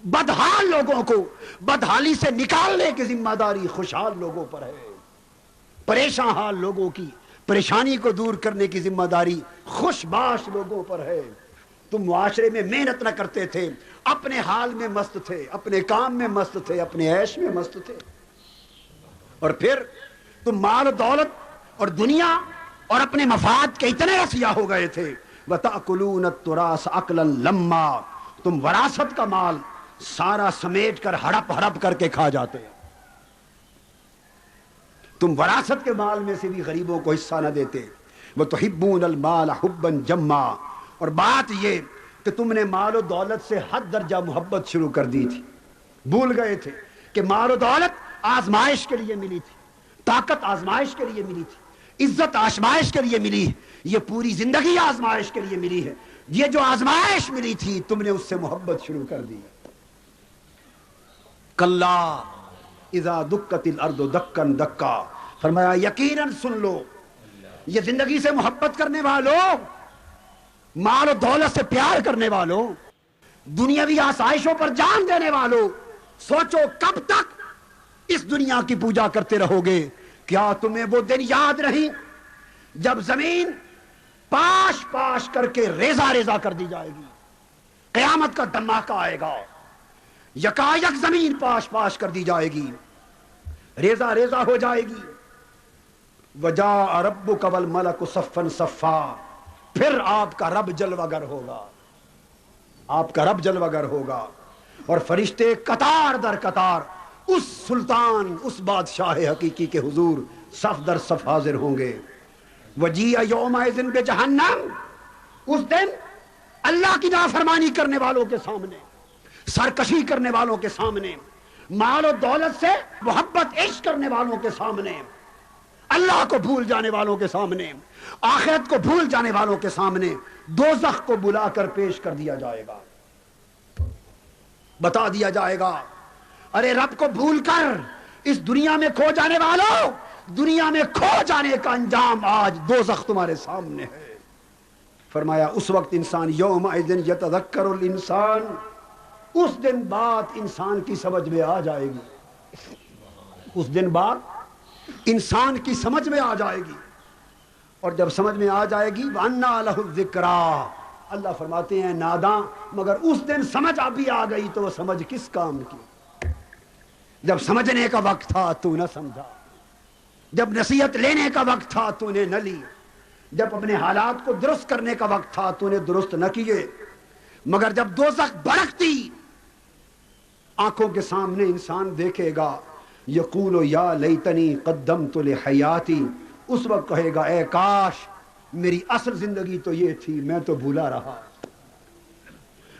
Speaker 2: بدحال لوگوں کو بدحالی سے نکالنے کی ذمہ داری خوشحال لوگوں پر ہے. پریشان حال لوگوں کی پریشانی کو دور کرنے کی ذمہ داری خوش باش لوگوں پر ہے. تم معاشرے میں محنت نہ کرتے تھے، اپنے حال میں مست تھے، اپنے کام میں مست تھے، اپنے عیش میں مست تھے. اور پھر تم مال و دولت اور دنیا اور اپنے مفاد کے اتنے رسیا ہو گئے تھے. وَتَأْكُلُونَ التُّرَاثَ أَكْلًا لَمًّا، تم وراثت کا مال سارا سمیٹ کر ہڑپ ہڑپ کر کے کھا جاتے. تم وراثت کے مال میں سے بھی غریبوں کو حصہ نہ دیتے. وَتُحِبُّونَ الْمَالَ حُبًّا جَمًّا، اور بات یہ کہ تم نے مال و دولت سے حد درجہ محبت شروع کر دی تھی. بھول گئے تھے کہ مال و دولت آزمائش کے لیے ملی تھی، طاقت آزمائش کے لیے ملی تھی، عزت آزمائش کے لیے ملی ہے، یہ پوری زندگی آزمائش کے لیے ملی ہے. یہ جو آزمائش ملی تھی تم نے اس سے محبت شروع کر دی. کلا اذا دکت الارض دکن دکا، فرمایا یقیناً سن لو، یہ زندگی سے محبت کرنے والوں، مال و دولت سے پیار کرنے والوں، دنیاوی آسائشوں پر جان دینے والوں، سوچو کب تک اس دنیا کی پوجا کرتے رہو گے. کیا تمہیں وہ دن یاد نہیں جب زمین پاش پاش کر کے ریزہ ریزہ کر دی جائے گی، قیامت کا دھماکہ آئے گا، یکایک زمین پاش پاش کر دی جائے گی، ریزہ ریزہ ہو جائے گی. وجاء ربک والملک صفا صفا، پھر آپ کا رب جلوہ گر ہوگا، آپ کا رب جلوہ گر ہوگا، اور فرشتے قطار در قطار اس سلطان، اس بادشاہ حقیقی کے حضور صف در صف حاضر ہوں گے. وجیء یومئذ بجہنم، اس دن اللہ کی نافرمانی کرنے والوں کے سامنے، سرکشی کرنے والوں کے سامنے، مال و دولت سے محبت عشق کرنے والوں کے سامنے، اللہ کو بھول جانے والوں کے سامنے، آخرت کو بھول جانے والوں کے سامنے دوزخ کو بلا کر پیش کر دیا جائے گا. بتا دیا جائے گا ارے رب کو بھول کر اس دنیا میں کھو جانے والوں، دنیا میں کھو جانے کا انجام آج دوزخ تمہارے سامنے ہے. فرمایا اس وقت انسان یومئذ یتذکر الانسان، اس دن بات انسان کی سمجھ میں آ جائے گی، اس دن بات انسان کی سمجھ میں آ جائے گی. اور جب سمجھ میں آ جائے گی وَأَنَّا لَهُ الذِّكْرَىٰ، اللہ فرماتے ہیں ناداں مگر اس دن سمجھ ابھی آ گئی تو وہ سمجھ کس کام کی؟ جب سمجھنے کا وقت تھا تو نہ سمجھا، جب نصیحت لینے کا وقت تھا تو نے نہ لی، جب اپنے حالات کو درست کرنے کا وقت تھا تو نے درست نہ کیے، مگر جب دوزخ بھڑکتی آنکھوں کے سامنے انسان دیکھے گا یقول یا لیتنی قدمت لحیاتی، اس وقت کہے گا اے کاش میری اصل زندگی تو یہ تھی، میں تو بھولا رہا۔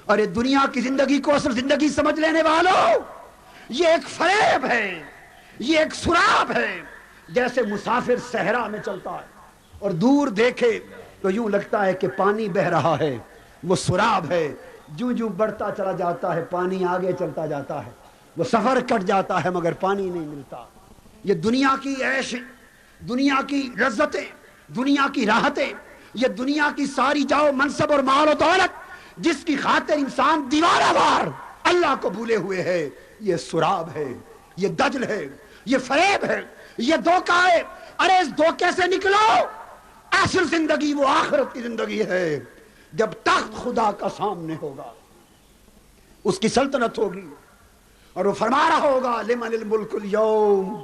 Speaker 2: ارے دنیا کی زندگی کو اصل زندگی سمجھ لینے والوں، یہ ایک فریب ہے، یہ ایک سراب ہے۔ جیسے مسافر صحرا میں چلتا ہے اور دور دیکھے تو یوں لگتا ہے کہ پانی بہ رہا ہے، وہ سراب ہے، جوں جوں بڑھتا چلا جاتا ہے پانی آگے چلتا جاتا ہے، وہ سفر کٹ جاتا ہے مگر پانی نہیں ملتا۔ یہ دنیا کی عیش، دنیا کی لذتیں، دنیا کی راحتیں، یہ دنیا کی ساری جاؤ منصب اور مال و دولت جس کی خاطر انسان دیوارہ وار اللہ کو بھولے ہوئے ہے، یہ سراب ہے، یہ دجل ہے، یہ فریب ہے، یہ دھوکہ ہے۔ ارے اس دھوکے سے نکلو، اصل زندگی وہ آخرت کی زندگی ہے، جب تخت خدا کا سامنے ہوگا، اس کی سلطنت ہوگی اور وہ فرما رہا ہوگا لمن الملک اليوم،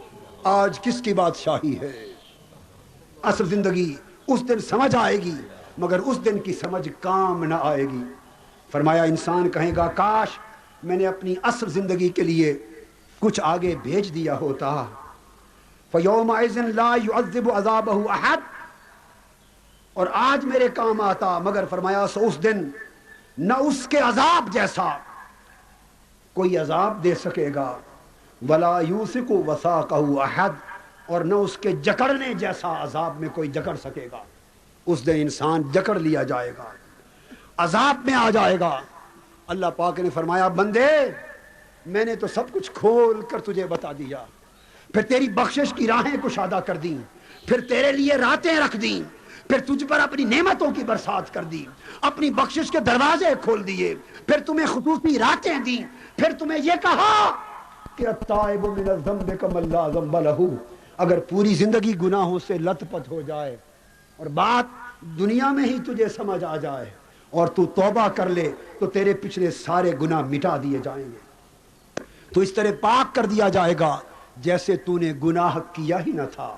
Speaker 2: آج کس کی بادشاہی ہے۔ اصل زندگی اس دن سمجھ آئے گی مگر اس دن کی سمجھ کام نہ آئے گی۔ فرمایا انسان کہے گا کاش میں نے اپنی اصل زندگی کے لیے کچھ آگے بھیج دیا ہوتا۔ فَيَوْمَئِذٍ لَا يُعَذِّبُ عَذَابَهُ أَحَدٌ، اور آج میرے کام آتا، مگر فرمایا سو اس دن نہ اس کے عذاب جیسا کوئی عذاب دے سکے گا، وَلَا يُوثِقُ وَثَاقَهُ أَحَدٌ، اور نہ اس کے جکڑنے جیسا عذاب میں کوئی جکڑ سکے گا۔ اس دن انسان جکڑ لیا جائے گا، عذاب میں آ جائے گا۔ اللہ پاک نے فرمایا بندے میں نے تو سب کچھ کھول کر تجھے بتا دیا، پھر تیری بخشش کی راہیں کشادہ کر دیں، پھر تیرے لیے راتیں رکھ دیں، پھر تجھ پر اپنی نعمتوں کی برسات کر دی، اپنی بخشش کے دروازے کھول دیے، پھر تمہیں خصوصی راتیں دیں، پھر تمہیں یہ کہا کہ التائب من الذنب کمن لا ذنب لہ، اگر پوری زندگی گناہوں سے لت پت ہو جائے اور بات دنیا میں ہی تجھے سمجھ آ جائے اور تو توبہ کر لے تو تیرے پچھلے سارے گناہ مٹا دیے جائیں گے، تو اس طرح پاک کر دیا جائے گا جیسے تو نے گناہ کیا ہی نہ تھا۔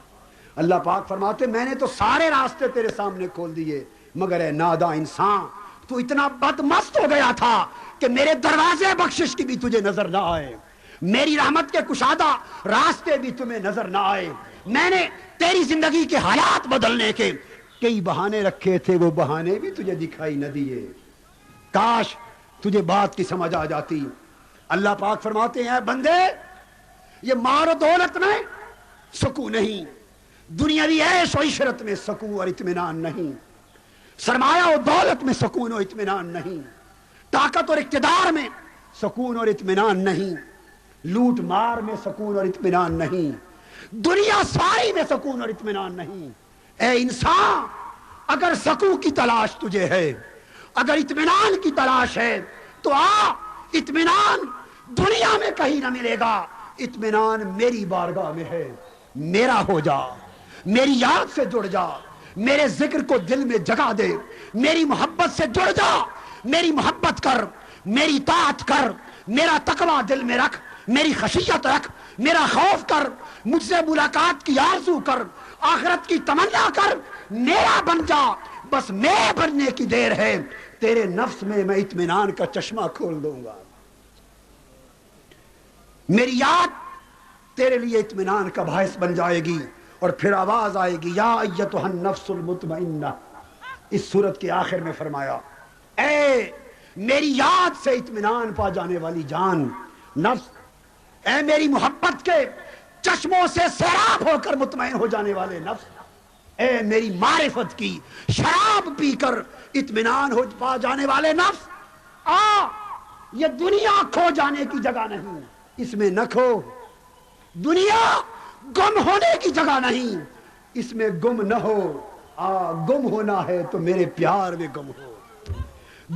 Speaker 2: اللہ پاک فرماتے میں نے تو سارے راستے تیرے سامنے کھول دیے، مگر اے ناداں انسان تو اتنا بدمست ہو گیا تھا کہ میرے دروازے بخشش کی بھی تجھے نظر نہ آئے، میری رحمت کے کشادہ راستے بھی تمہیں نظر نہ آئے۔ میں نے تیری زندگی کے حالات بدلنے کے کئی بہانے رکھے تھے، وہ بہانے بھی تجھے دکھائی نہ دیے۔ کاش تجھے بات کی سمجھ آ جاتی۔ اللہ پاک فرماتے ہیں بندے یہ مال و دولت میں سکون نہیں، دنیاوی عیش و عشرت میں سکون اور اطمینان نہیں، سرمایہ و دولت میں سکون و اطمینان نہیں، طاقت اور اقتدار میں سکون اور اطمینان نہیں، لوٹ مار میں سکون اور اطمینان نہیں، دنیا ساری میں سکون اور اطمینان نہیں۔ اے انسان اگر سکون کی تلاش تجھے ہے، اگر اطمینان کی تلاش ہے تو آ، اطمینان دنیا میں کہیں نہ ملے گا، اطمینان میری بارگاہ میں ہے۔ میرا ہو جا، میری یاد سے جڑ جا، میرے ذکر کو دل میں جگا دے، میری محبت سے جڑ جا، میری محبت کر، میری طاعت کر، میرا تقوی دل میں رکھ، میری خشیت رکھ، میرا خوف کر، مجھ سے ملاقات کی آرزو کر، آخرت کی تمنا کر، میرا بن جا، بس میں بننے کی دیر ہے، تیرے نفس میں میں اطمینان کا چشمہ کھول دوں گا۔ میری یاد تیرے لیے اطمینان کا باعث بن جائے گی، اور پھر آواز آئے گی یا ایتھا النفس المطمئنہ۔ اس سورت کے آخر میں فرمایا اے میری یاد سے اطمینان پا جانے والی جان، نفس، اے میری محبت کے چشموں سے سیراب ہو کر مطمئن ہو جانے والے نفس، اے میری معرفت کی شراب پی کر اطمینان ہو پا جانے والے نفس، آ، یہ دنیا کھو جانے کی جگہ نہیں، اس میں نہ کھو۔ دنیا گم ہونے کی جگہ نہیں، اس میں گم نہ ہو۔ گم ہونا ہے تو میرے پیار میں گم ہو،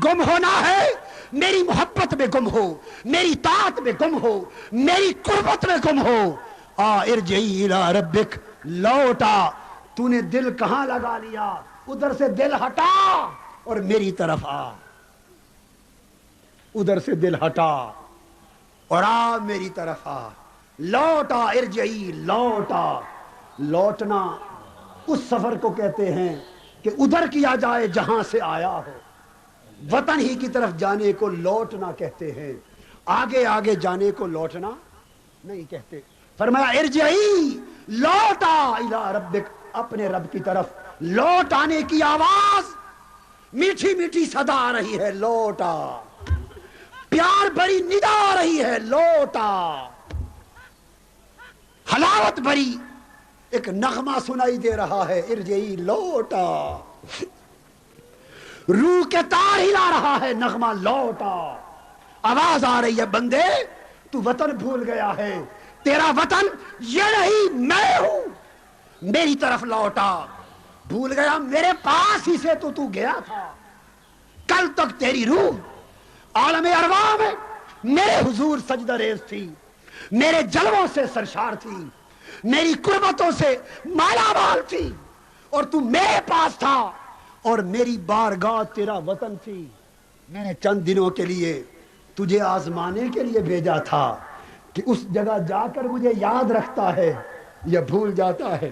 Speaker 2: گم ہونا ہے میری محبت میں گم ہو، میری طاعت میں گم ہو، میری قربت میں گم ہو۔ ارجعی الی ربک، لوٹا تو نے دل کہاں لگا لیا؟ ادھر سے دل ہٹا اور میری طرف آ، ادھر سے دل ہٹا اور آ میری طرف آ، لوٹا ارجعی، لوٹا۔ لوٹنا اس سفر کو کہتے ہیں کہ ادھر کیا جائے جہاں سے آیا ہو، وطن ہی کی طرف جانے کو لوٹنا کہتے ہیں، آگے آگے جانے کو لوٹنا نہیں کہتے۔ فرمایا ارجعی، لوٹا الی ربک، اپنے رب کی طرف لوٹ آنے کی آواز میٹھی میٹھی صدا آ رہی ہے، لوٹا، پیار بھری ندا آ رہی ہے، لوٹا، حلاوت بھری ایک نغمہ سنائی دے رہا ہے، ارجعی، لوٹا، روح کے تار ہلا رہا ہے نغمہ، لوٹا، آواز آ رہی ہے، بندے تو وطن بھول گیا ہے، تیرا وطن یہ نہیں، میں ہوں، میری طرف لوٹا، بھول گیا میرے پاس ہی سے تو گیا تھا، کل تک تیری روح عالم ارواح میں میرے حضور سجدہ ریز تھی، میرے جلووں سے سرشار تھی، میری قربتوں سے مالا مال تھی، اور تو میرے پاس تھا اور میری بارگاہ تیرا وطن تھی۔ میں نے چند دنوں کے لیے تجھے آزمانے کے لیے بھیجا تھا کہ اس جگہ جا کر مجھے یاد رکھتا ہے یا بھول جاتا ہے۔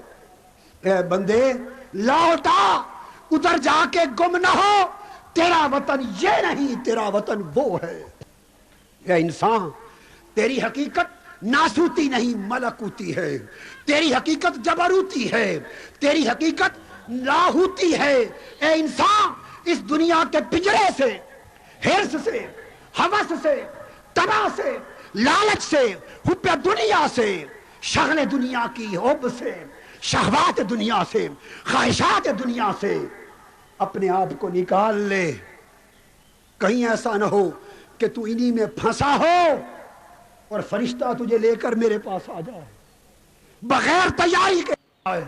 Speaker 2: اے بندے لوٹا، ادھر جا کے گم نہ ہو، تیرا وطن یہ نہیں، تیرا وطن وہ ہے۔ اے انسان، تیری حقیقت ناسوتی نہیں ملکوتی ہے، تیری حقیقت جبروتی ہے، تیری حقیقت لاہوتی ہے۔ اے انسان، اس دنیا کے پنجرے سے، حرص سے، ہوس سے، تما سے، لالچ سے، حب دنیا سے، شغل دنیا کی حب سے، شہوات دنیا سے، خواہشات دنیا سے اپنے آپ کو نکال لے، کہیں ایسا نہ ہو کہ تو انہی میں پھنسا ہو اور فرشتہ تجھے لے کر میرے پاس آ جائے بغیر تیاری کے آئے،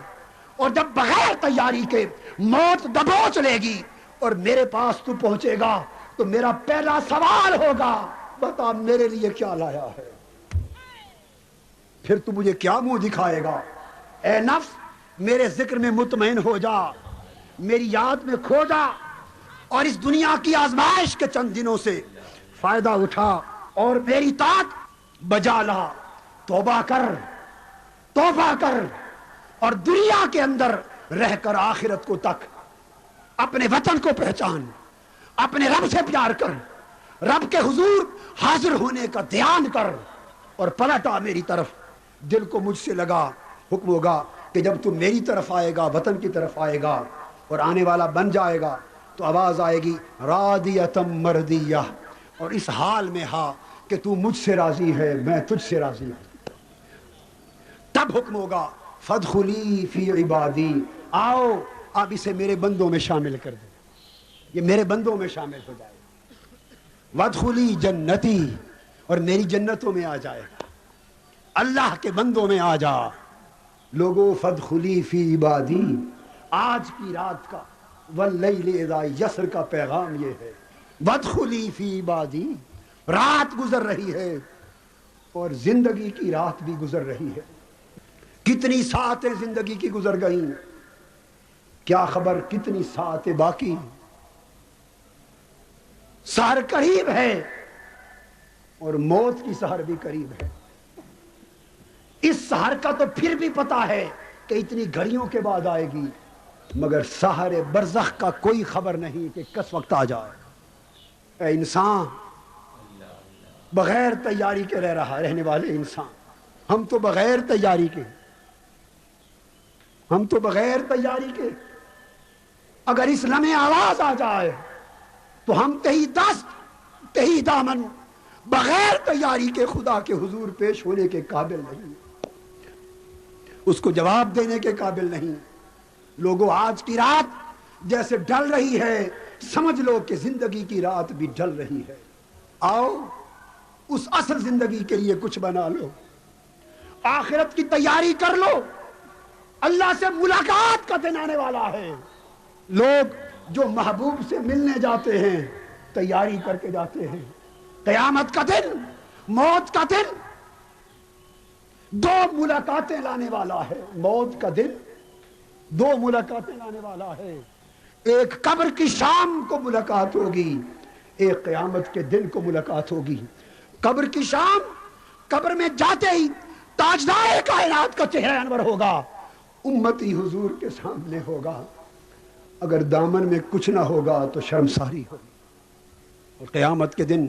Speaker 2: اور جب بغیر تیاری کے موت دبوچ لے گی اور میرے پاس تو پہنچے گا تو میرا پہلا سوال ہوگا، بتا میرے لیے کیا لایا ہے؟ پھر تو مجھے کیا منہ دکھائے گا؟ اے نفس، میرے ذکر میں مطمئن ہو جا، میری یاد میں کھو جا، اور اس دنیا کی آزمائش کے چند دنوں سے فائدہ اٹھا اور میری طاعت بجا لا، توبہ کر، توبہ کر، اور دنیا کے اندر رہ کر آخرت کو تک، اپنے وطن کو پہچان، اپنے رب سے پیار کر، رب کے حضور حاضر ہونے کا دھیان کر، اور پلٹا میری طرف، دل کو مجھ سے لگا۔ حکم ہوگا کہ جب تم میری طرف آئے گا، وطن کی طرف آئے گا اور آنے والا بن جائے گا تو آواز آئے گی راضیۃ مردیہ، اور اس حال میں ہاں کہ تو مجھ سے راضی ہے، میں تجھ سے راضی ہوں۔ تب حکم ہوگا فادخلی فی عبادی، آؤ اب اسے میرے بندوں میں شامل کر دو، یہ میرے بندوں میں شامل ہو جائے گا، وادخلی جنتی، اور میری جنتوں میں آ جائے گا، اللہ کے بندوں میں آ جا۔ لوگوں فادخلی فی عبادی، آج کی رات کا واللیل اذا یسر کا پیغام یہ ہے، وادخلی فی عبادی، رات گزر رہی ہے اور زندگی کی رات بھی گزر رہی ہے، کتنی ساعتیں زندگی کی گزر گئیں، کیا خبر کتنی ساعتیں باقی، سحر قریب ہے اور موت کی سحر بھی قریب ہے۔ اس سحر کا تو پھر بھی پتا ہے کہ اتنی گھڑیوں کے بعد آئے گی، مگر سحر برزخ کا کوئی خبر نہیں کہ کس وقت آ جائے۔ اے انسان، بغیر تیاری کے رہنے والے انسان، ہم تو بغیر تیاری کے، ہم تو بغیر تیاری کے، اگر اس لمحے آواز آ جائے تو ہم تہی دست تہی دامن بغیر تیاری کے خدا کے حضور پیش ہونے کے قابل نہیں، اس کو جواب دینے کے قابل نہیں۔ لوگوں، آج کی رات جیسے ڈل رہی ہے، سمجھ لو کہ زندگی کی رات بھی ڈل رہی ہے۔ آؤ اس اصل زندگی کے لیے کچھ بنا لو، آخرت کی تیاری کر لو، اللہ سے ملاقات کا دن آنے والا ہے۔ لوگ جو محبوب سے ملنے جاتے ہیں تیاری کر کے جاتے ہیں، قیامت کا دن، موت کا دن دو ملاقاتیں لانے والا ہے۔ موت کا دن دو ملاقاتیں لانے والا ہے. ایک قبر کی شام کو ملاقات ہوگی, ایک قیامت کے دن کو ملاقات ہوگی. قبر کی شام, قبر میں جاتے ہی تاجدار کائنات کا چہرہ انور ہوگا, امتی حضور کے سامنے ہوگا. اگر دامن میں کچھ نہ ہوگا تو شرمساری ہوگی. اور قیامت کے دن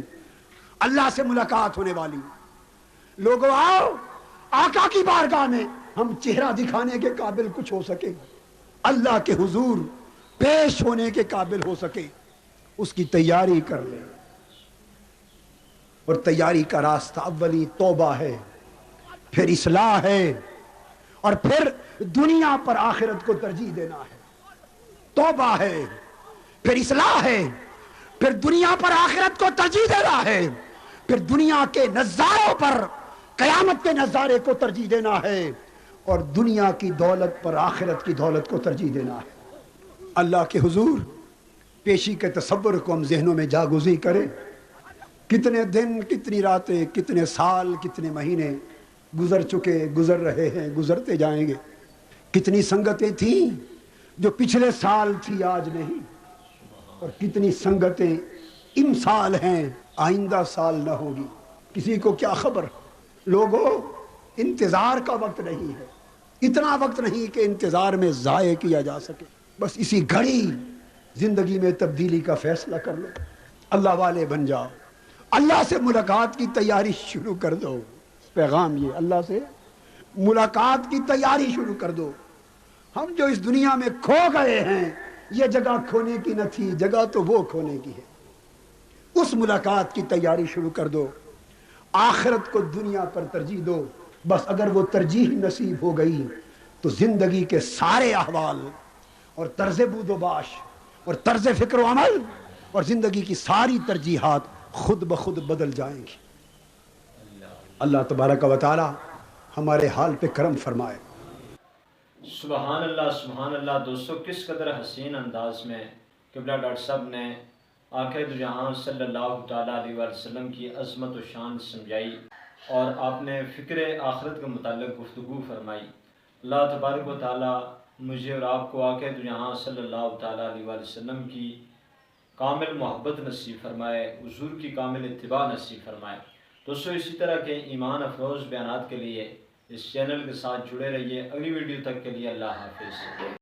Speaker 2: اللہ سے ملاقات ہونے والی. لوگوں آؤ آقا کی بارگاہ میں, ہم چہرہ دکھانے کے قابل کچھ ہو سکے, اللہ کے حضور پیش ہونے کے قابل ہو سکے, اس کی تیاری کر لیں. اور تیاری کا راستہ اولی توبہ ہے, پھر اصلاح ہے, اور پھر دنیا پر آخرت کو ترجیح دینا ہے. توبہ ہے, پھر اصلاح ہے, پھر دنیا پر آخرت کو ترجیح دینا ہے, پھر دنیا کے نظاروں پر قیامت کے نظارے کو ترجیح دینا ہے, اور دنیا کی دولت پر آخرت کی دولت کو ترجیح دینا ہے. اللہ کے حضور پیشی کے تصور کو ہم ذہنوں میں جاگزی کریں. کتنے دن, کتنی راتیں, کتنے سال, کتنے مہینے گزر چکے, گزر رہے ہیں, گزرتے جائیں گے. کتنی سنگتیں تھیں جو پچھلے سال تھی آج نہیں, اور کتنی سنگتیں امسال ہیں آئندہ سال نہ ہوگی. کسی کو کیا خبر. لوگوں انتظار کا وقت نہیں ہے, اتنا وقت نہیں کہ انتظار میں ضائع کیا جا سکے. بس اسی گھڑی زندگی میں تبدیلی کا فیصلہ کر لو, اللہ والے بن جاؤ, اللہ سے ملاقات کی تیاری شروع کر دو. پیغام یہ, اللہ سے ملاقات کی تیاری شروع کر دو. ہم جو اس دنیا میں کھو گئے ہیں, یہ جگہ کھونے کی نہ تھی, جگہ تو وہ کھونے کی ہے. اس ملاقات کی تیاری شروع کر دو. آخرت کو دنیا پر ترجیح دو. بس اگر وہ ترجیح نصیب ہو گئی تو زندگی کے سارے احوال اور طرز بود و باش اور طرز فکر و عمل اور زندگی کی ساری ترجیحات خود بخود بدل جائیں گی. اللہ تبارک و تعالی ہمارے حال پہ کرم فرمائے.
Speaker 1: سبحان اللہ, سبحان اللہ. دوستو, کس قدر حسین انداز میں قبلہ ڈاکٹر صاحب نے آقا دو جہاں صلی اللہ تعالیٰ علیہ وسلم کی عظمت و شان سمجھائی, اور آپ نے فکر آخرت کے متعلق گفتگو فرمائی. اللہ تبارک و تعالیٰ مجھے اور آپ کو آقا دو جہاں صلی اللہ تعالیٰ علیہ وسلم کی کامل محبت نصیب فرمائے, حضور کی کامل اتباع نصیب فرمائے. دوستو, اسی طرح کے ایمان افروز بیانات کے لیے اس چینل کے ساتھ جڑے رہیے. اگلی ویڈیو تک کے لیے اللہ حافظ.